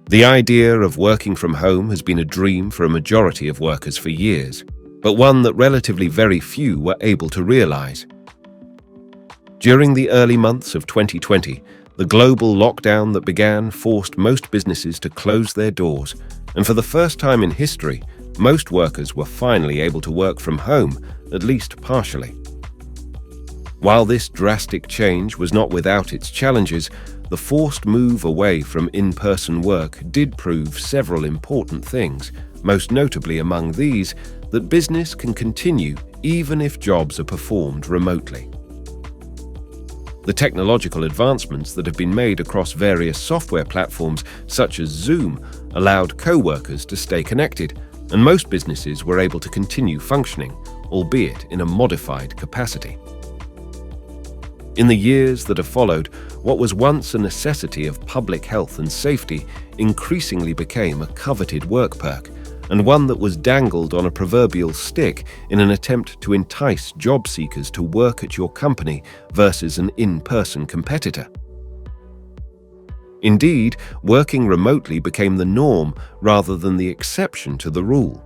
The idea of working from home has been a dream for a majority of workers for years, but one that relatively very few were able to realize. During the early months of 2020, the global lockdown that began forced most businesses to close their doors, and for the first time in history, most workers were finally able to work from home, at least partially. While this drastic change was not without its challenges, the forced move away from in-person work did prove several important things, most notably among these, that business can continue even if jobs are performed remotely. The technological advancements that have been made across various software platforms such as Zoom allowed co-workers to stay connected, and most businesses were able to continue functioning, albeit in a modified capacity. In the years that have followed, what was once a necessity of public health and safety increasingly became a coveted work perk, and one that was dangled on a proverbial stick in an attempt to entice job seekers to work at your company versus an in-person competitor. Indeed, working remotely became the norm rather than the exception to the rule.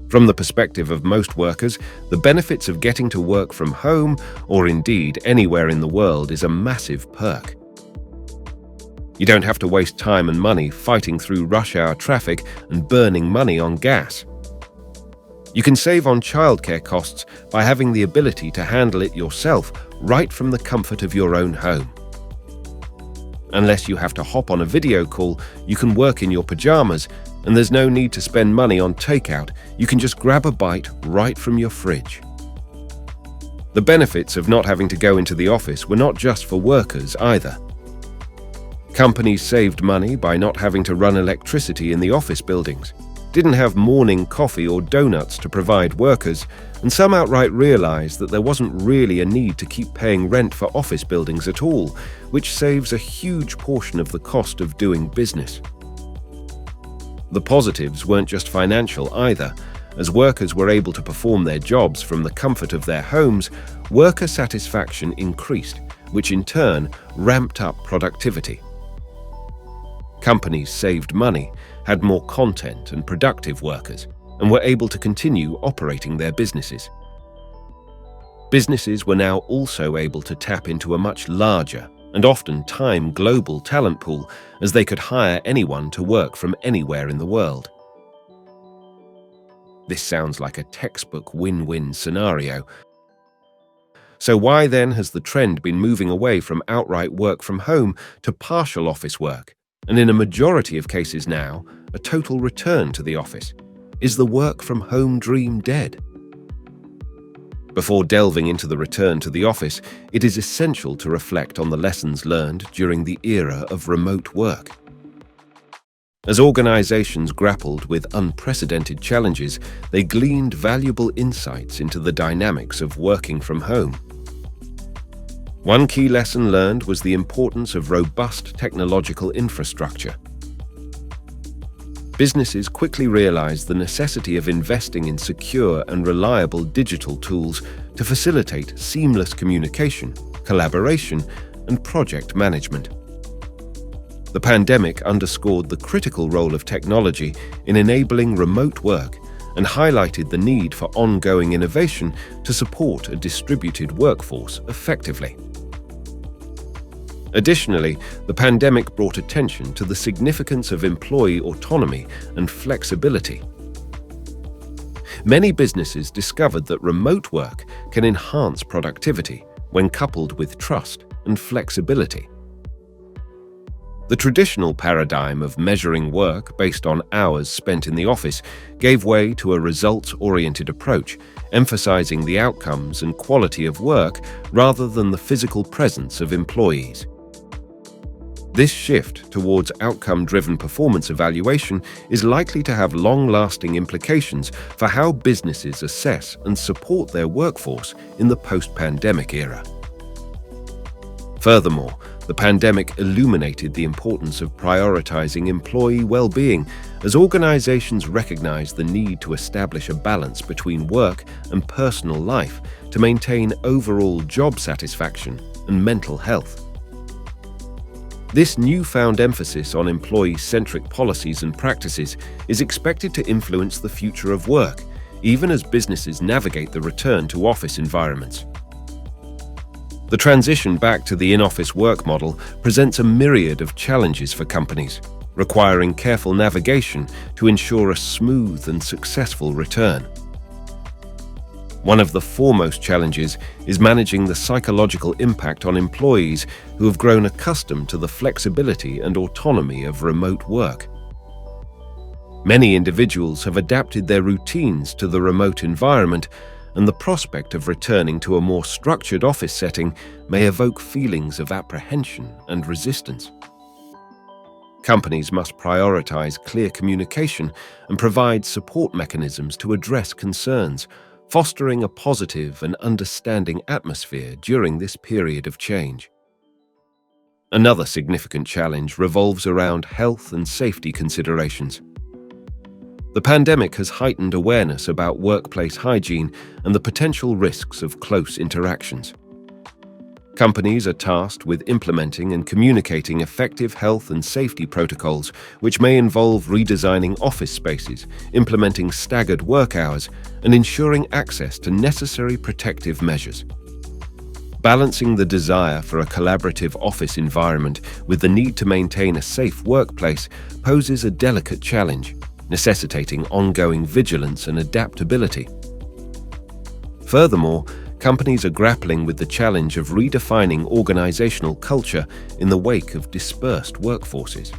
From the perspective of most workers, the benefits of getting to work from home, or indeed anywhere in the world, is a massive perk. You don't have to waste time and money fighting through rush hour traffic and burning money on gas. You can save on childcare costs by having the ability to handle it yourself right from the comfort of your own home. Unless you have to hop on a video call, you can work in your pajamas, and there's no need to spend money on takeout. You can just grab a bite right from your fridge. The benefits of not having to go into the office were not just for workers either. Companies saved money by not having to run electricity in the office buildings, didn't have morning coffee or donuts to provide workers, and some outright realized that there wasn't really a need to keep paying rent for office buildings at all, which saves a huge portion of the cost of doing business. The positives weren't just financial either. As workers were able to perform their jobs from the comfort of their homes, worker satisfaction increased, which in turn ramped up productivity. Companies saved money, had more content and productive workers, and were able to continue operating their businesses. Businesses were now also able to tap into a much larger and often global talent pool, as they could hire anyone to work from anywhere in the world. This sounds like a textbook win-win scenario. So why then has the trend been moving away from outright work from home to partial office work, and in a majority of cases now, a total return to the office? Is the work from home dream dead? Before delving into the return to the office, it is essential to reflect on the lessons learned during the era of remote work. As organizations grappled with unprecedented challenges, they gleaned valuable insights into the dynamics of working from home. One key lesson learned was the importance of robust technological infrastructure. Businesses quickly realized the necessity of investing in secure and reliable digital tools to facilitate seamless communication, collaboration, and project management. The pandemic underscored the critical role of technology in enabling remote work and highlighted the need for ongoing innovation to support a distributed workforce effectively. Additionally, the pandemic brought attention to the significance of employee autonomy and flexibility. Many businesses discovered that remote work can enhance productivity when coupled with trust and flexibility. The traditional paradigm of measuring work based on hours spent in the office gave way to a results-oriented approach, emphasizing the outcomes and quality of work rather than the physical presence of employees. This shift towards outcome-driven performance evaluation is likely to have long-lasting implications for how businesses assess and support their workforce in the post-pandemic era. Furthermore, the pandemic illuminated the importance of prioritizing employee well-being as organizations recognized the need to establish a balance between work and personal life to maintain overall job satisfaction and mental health. This newfound emphasis on employee-centric policies and practices is expected to influence the future of work, even as businesses navigate the return to office environments. The transition back to the in-office work model presents a myriad of challenges for companies, requiring careful navigation to ensure a smooth and successful return. One of the foremost challenges is managing the psychological impact on employees who have grown accustomed to the flexibility and autonomy of remote work. Many individuals have adapted their routines to the remote environment, and the prospect of returning to a more structured office setting may evoke feelings of apprehension and resistance. Companies must prioritize clear communication and provide support mechanisms to address concerns, fostering a positive and understanding atmosphere during this period of change. Another significant challenge revolves around health and safety considerations. The pandemic has heightened awareness about workplace hygiene and the potential risks of close interactions. Companies are tasked with implementing and communicating effective health and safety protocols, which may involve redesigning office spaces, implementing staggered work hours, and ensuring access to necessary protective measures. Balancing the desire for a collaborative office environment with the need to maintain a safe workplace poses a delicate challenge, necessitating ongoing vigilance and adaptability. Furthermore, companies are grappling with the challenge of redefining organizational culture in the wake of dispersed workforces.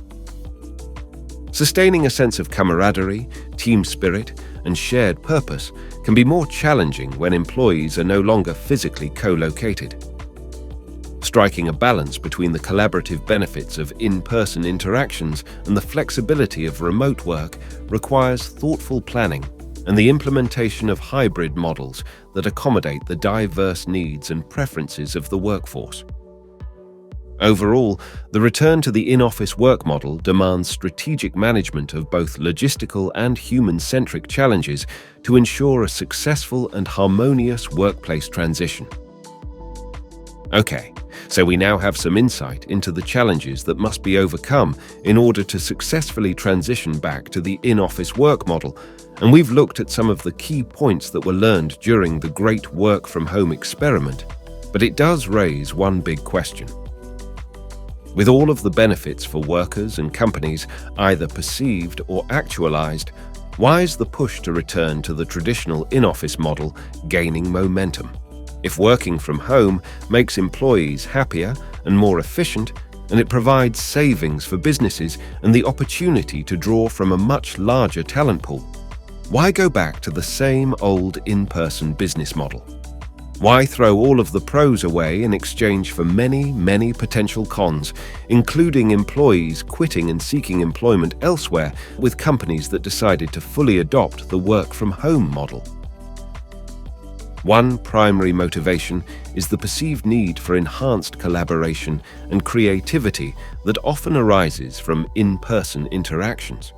Sustaining a sense of camaraderie, team spirit, and shared purpose can be more challenging when employees are no longer physically co-located. Striking a balance between the collaborative benefits of in-person interactions and the flexibility of remote work requires thoughtful planning and the implementation of hybrid models that accommodate the diverse needs and preferences of the workforce. Overall, the return to the in-office work model demands strategic management of both logistical and human-centric challenges to ensure a successful and harmonious workplace transition. Okay, so we now have some insight into the challenges that must be overcome in order to successfully transition back to the in-office work model, and we've looked at some of the key points that were learned during the Great Work From Home experiment, but it does raise one big question. With all of the benefits for workers and companies either perceived or actualized, why is the push to return to the traditional in-office model gaining momentum? If working from home makes employees happier and more efficient, and it provides savings for businesses and the opportunity to draw from a much larger talent pool, why go back to the same old in-person business model? Why throw all of the pros away in exchange for many potential cons, including employees quitting and seeking employment elsewhere with companies that decided to fully adopt the work-from-home model? One primary motivation is the perceived need for enhanced collaboration and creativity that often arises from in-person interactions.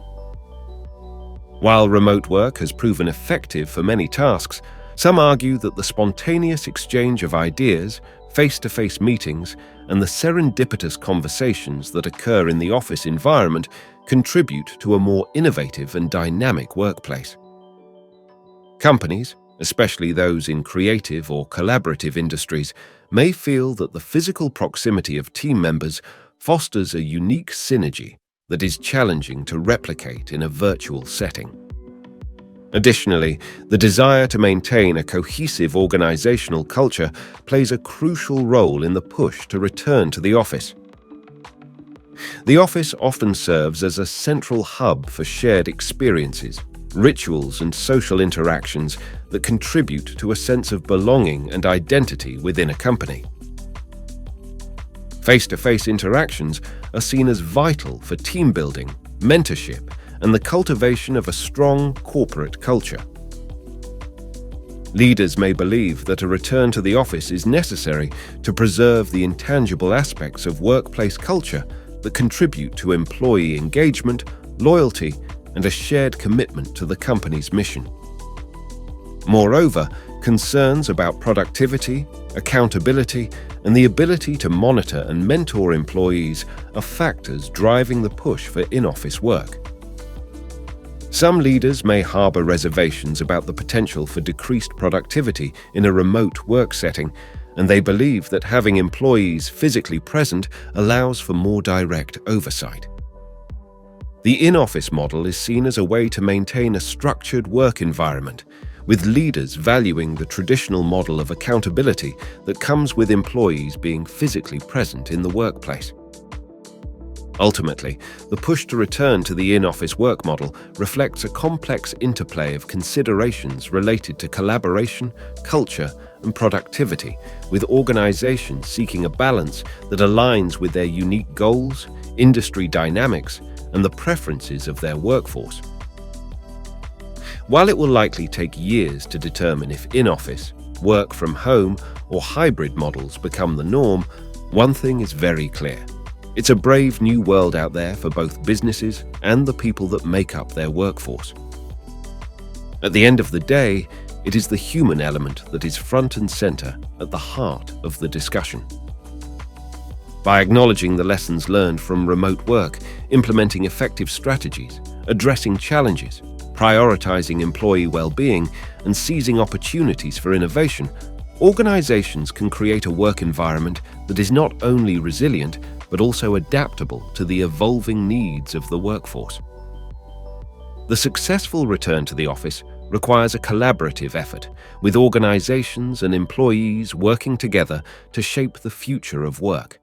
While remote work has proven effective for many tasks, some argue that the spontaneous exchange of ideas, face-to-face meetings, and the serendipitous conversations that occur in the office environment contribute to a more innovative and dynamic workplace. Companies, especially those in creative or collaborative industries, may feel that the physical proximity of team members fosters a unique synergy that is challenging to replicate in a virtual setting. Additionally, the desire to maintain a cohesive organizational culture plays a crucial role in the push to return to the office. The office often serves as a central hub for shared experiences, rituals, and social interactions that contribute to a sense of belonging and identity within a company. Face-to-face interactions are seen as vital for team building, mentorship, and the cultivation of a strong corporate culture. Leaders may believe that a return to the office is necessary to preserve the intangible aspects of workplace culture that contribute to employee engagement, loyalty, and a shared commitment to the company's mission. Moreover, concerns about productivity, accountability, and the ability to monitor and mentor employees are factors driving the push for in-office work. Some leaders may harbor reservations about the potential for decreased productivity in a remote work setting, and they believe that having employees physically present allows for more direct oversight. The in-office model is seen as a way to maintain a structured work environment, with leaders valuing the traditional model of accountability that comes with employees being physically present in the workplace. Ultimately, the push to return to the in-office work model reflects a complex interplay of considerations related to collaboration, culture, and productivity, with organizations seeking a balance that aligns with their unique goals, industry dynamics, and the preferences of their workforce. While it will likely take years to determine if in-office, work from home, or hybrid models become the norm, one thing is very clear. It's a brave new world out there for both businesses and the people that make up their workforce. At the end of the day, it is the human element that is front and center at the heart of the discussion. By acknowledging the lessons learned from remote work, implementing effective strategies, addressing challenges, prioritizing employee well-being, and seizing opportunities for innovation, organizations can create a work environment that is not only resilient, but also adaptable to the evolving needs of the workforce. The successful return to the office requires a collaborative effort, with organizations and employees working together to shape the future of work.